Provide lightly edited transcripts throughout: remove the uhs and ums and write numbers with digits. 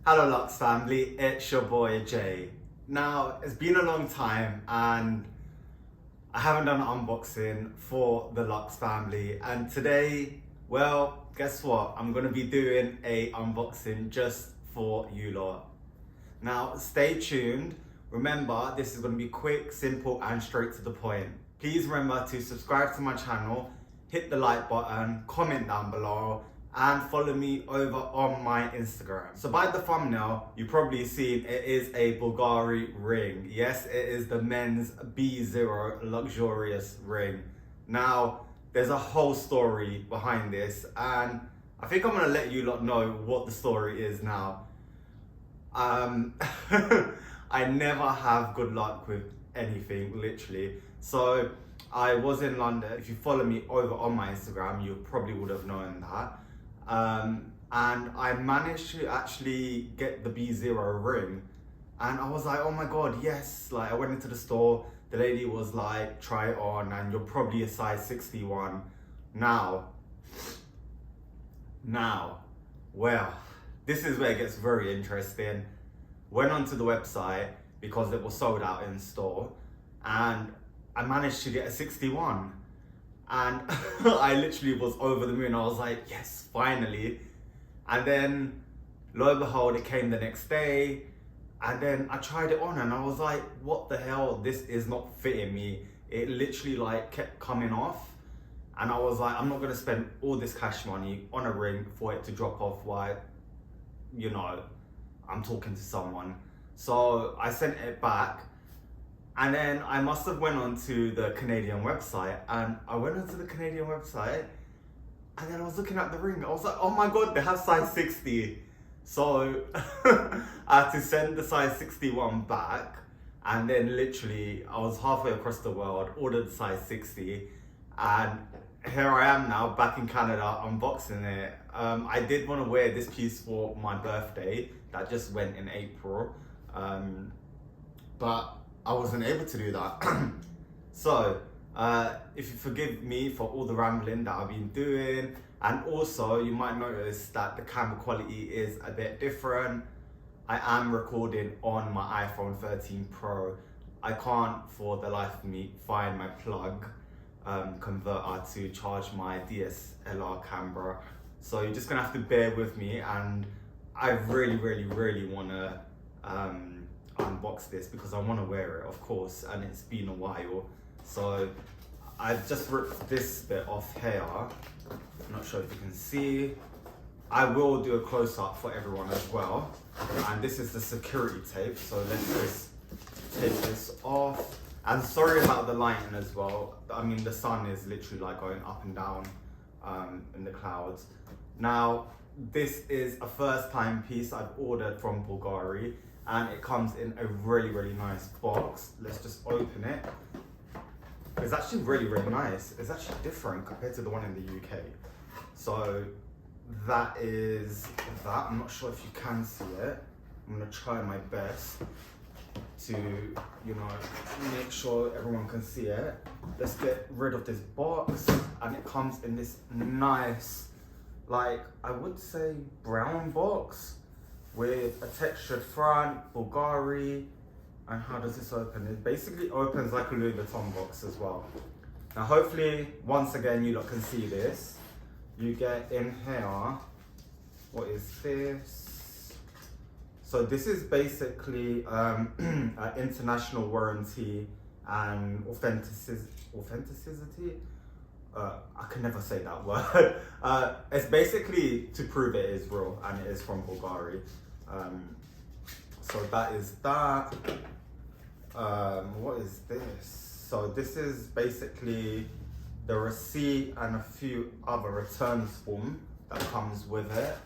Hello Lux family, it's your boy Jay. Now, it's been a long time and I haven't done an unboxing for the Lux family, and today, well, guess what? I'm gonna be doing a unboxing just for you lot. Now, stay tuned. Remember, this is gonna be quick, simple and straight to the point. Please remember to subscribe to my channel, hit the like button, comment down below, and follow me over on my Instagram. So by the thumbnail, you've probably seen it is a Bulgari ring. Yes, it is the men's B.zero luxurious ring. Now, there's a whole story behind this, and I think I'm gonna let you lot know what the story is now. I never have good luck with anything, literally. So I was in London. If you follow me over on my Instagram, you probably would have known that. And I managed to actually get the B.zero ring, and I was like, oh my god, yes. Like, I went into the store, the lady was like, try it on and you're probably a size 61. Now, well, this is where it gets very interesting. Went onto the website because it was sold out in store, and I managed to get a 61. And I literally was over the moon. I was like, yes, finally. And then, lo and behold, it came the next day. And then I tried it on and I was like, what the hell? This is not fitting me. It literally like kept coming off. And I was like, I'm not gonna spend all this cash money on a ring for it to drop off while, you know, I'm talking to someone. So I sent it back. And then I must have went onto the Canadian website, and I went onto the Canadian website and then I was looking at the ring. I was like, oh my god, they have size 60. So I had to send the size 61 back, and then literally I was halfway across the world, ordered the size 60, and here I am now back in Canada unboxing it. I did want to wear this piece for my birthday that just went in April, but I wasn't able to do that. So, if you forgive me for all the rambling that I've been doing, and also you might notice that the camera quality is a bit different. I am recording on my iPhone 13 Pro. I can't for the life of me find my plug converter to charge my DSLR camera. So you're just gonna have to bear with me, and I really wanna unbox this because I want to wear it, of course, and it's been a while. So I've just ripped this bit off here. I'm not sure if you can see. I will do a close-up for everyone as well. And this is the security tape, so let's just take this off. And sorry about the lighting as well. I mean, the sun is literally like going up and down in the clouds. Now, this is a first-time piece I've ordered from Bulgari, and it comes in a really nice box. Let's just open it. It's actually really nice. It's actually different compared to the one in the UK. So that is that. I'm not sure if you can see it. I'm gonna try my best to, you know, make sure everyone can see it. Let's get rid of this box, and it comes in this nice, like, I would say brown box with a textured front, Bulgari. And how does this open? It basically opens like a Louis Vuitton box as well. Now hopefully, once again, you lot can see this. You get in here, what is this? So this is basically an international warranty and authenticity. I can never say that word. It's basically to prove it is real, and it is from Bulgari. So that is that. What is this? So this is basically the receipt and a few other returns form that comes with it.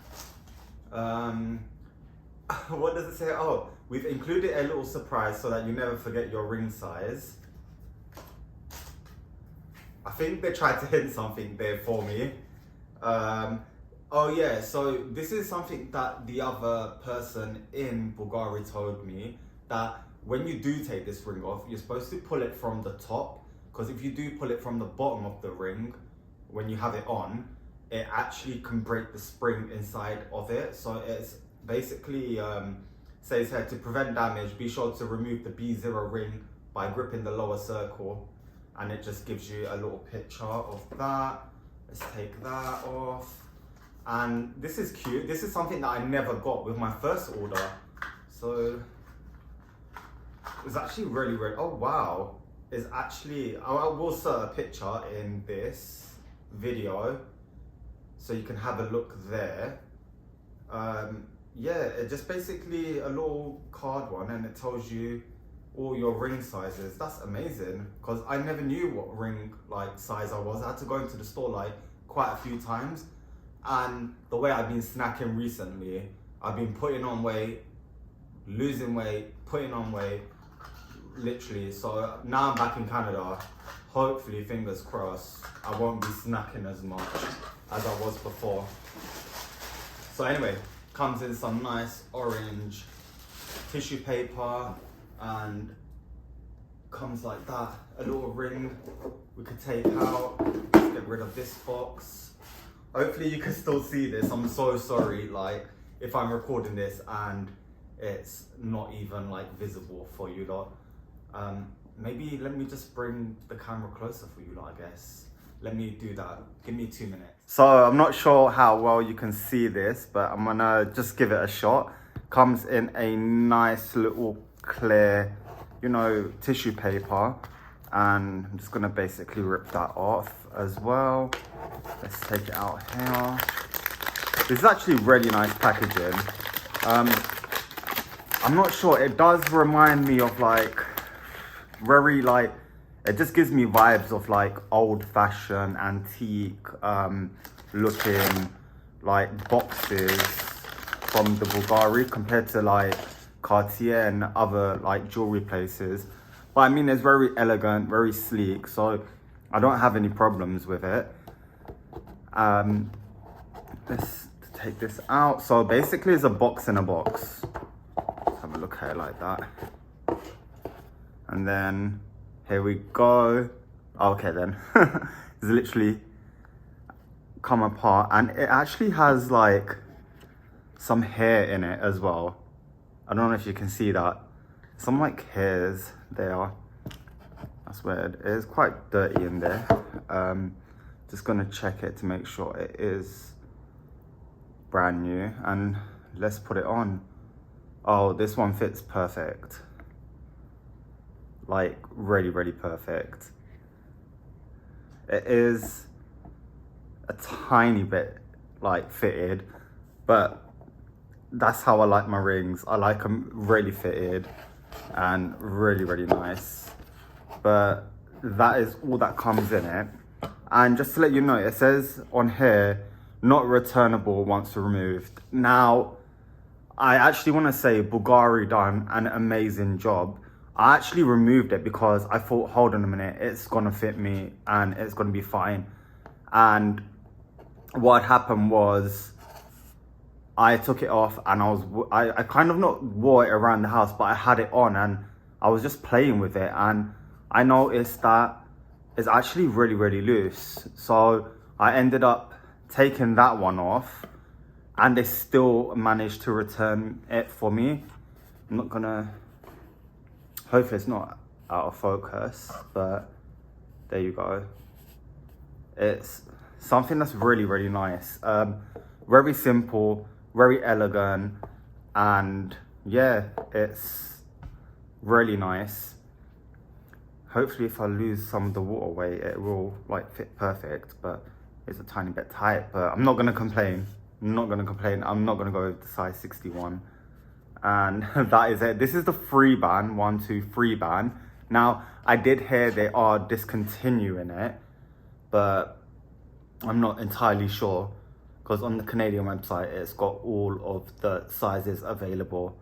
What does it say? Oh, we've included a little surprise so that you never forget your ring size. I think they tried to hint something there for me. Oh yeah, so this is something that the other person in Bulgari told me, that when you do take this ring off, you're supposed to pull it from the top, because if you do pull it from the bottom of the ring, when you have it on, it actually can break the spring inside of it. So it's basically says here, to prevent damage, be sure to remove the B0 ring by gripping the lower circle. And it just gives you a little picture of that. Let's take that off. And this is cute. This is something that I never got with my first order. So it was actually really, oh wow. It's actually, I will insert a picture in this video so you can have a look there. Yeah, it's just basically a little card one, and it tells you all your ring sizes. That's amazing, because I never knew what ring like size I was. I had to go into the store like quite a few times, and the way I've been snacking recently, I've been putting on weight, losing weight, putting on weight, literally. So now I'm back in Canada. Hopefully, fingers crossed, I won't be snacking as much as I was before. So anyway, comes in some nice orange tissue paper, and comes like that. A little ring we could take out. Let's get rid of this box. Hopefully you can still see this. I'm so sorry, like, if I'm recording this and it's not even like visible for you lot. Maybe let me just bring the camera closer for you lot, I guess. Let me do that. Give me 2 minutes. So I'm not sure how well you can see this, but I'm gonna just give it a shot. Comes in a nice little clear, you know, tissue paper, and I'm just gonna basically rip that off as well. Let's take it out here. This is actually really nice packaging. I'm not sure, it does remind me of like very like, it just gives me vibes of like old-fashioned, antique looking like boxes from the Bulgari, compared to like Cartier and other like jewelry places. But I mean, it's very elegant, very sleek, so I don't have any problems with it. Let's take this out. So basically it's a box in a box. Let's have a look at it like that. And then here we go. Okay then, it's literally come apart, and it actually has like some hair in it as well. I don't know if you can see that. Some like hairs there. That's weird. It is quite dirty in there. Just gonna check it to make sure it is brand new, and let's put it on. Oh, this one fits perfect. Like really, really perfect. It is a tiny bit like fitted, but that's how I like my rings. I like them really fitted and really, really nice. But that is all that comes in it. And just to let you know, it says on here, not returnable once removed. Now, I actually want to say Bulgari done an amazing job. I actually removed it because I thought, hold on a minute, it's gonna fit me and it's gonna be fine. And what happened was, I took it off and I kind of not wore it around the house, but I had it on and I was just playing with it, and I noticed that it's actually really, really loose. So I ended up taking that one off, and they still managed to return it for me. I'm not gonna, hopefully it's not out of focus, but there you go. It's something that's really, really nice. Very simple, very elegant, and yeah, it's really nice. Hopefully if I lose some of the water weight, it will like fit perfect, but it's a tiny bit tight. But I'm not gonna complain. I'm not gonna go with the size 61. And that is it. This is the free band, 1, 2, free band. Now, I did hear they are discontinuing it, but I'm not entirely sure, because on the Canadian website, it's got all of the sizes available.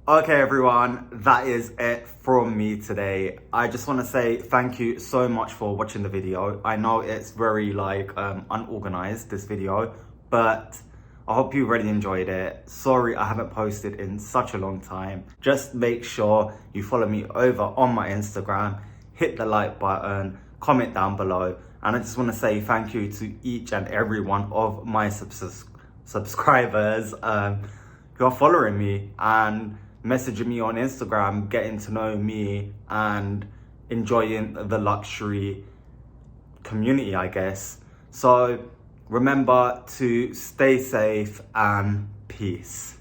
Okay, everyone, that is it from me today. I just want to say thank you so much for watching the video. I know it's very like unorganized, this video, but I hope you really enjoyed it. Sorry I haven't posted in such a long time. Just make sure you follow me over on my Instagram, hit the like button, comment down below. And I just want to say thank you to each and every one of my subscribers who are following me and messaging me on Instagram, getting to know me and enjoying the luxury community, I guess. So remember to stay safe and peace.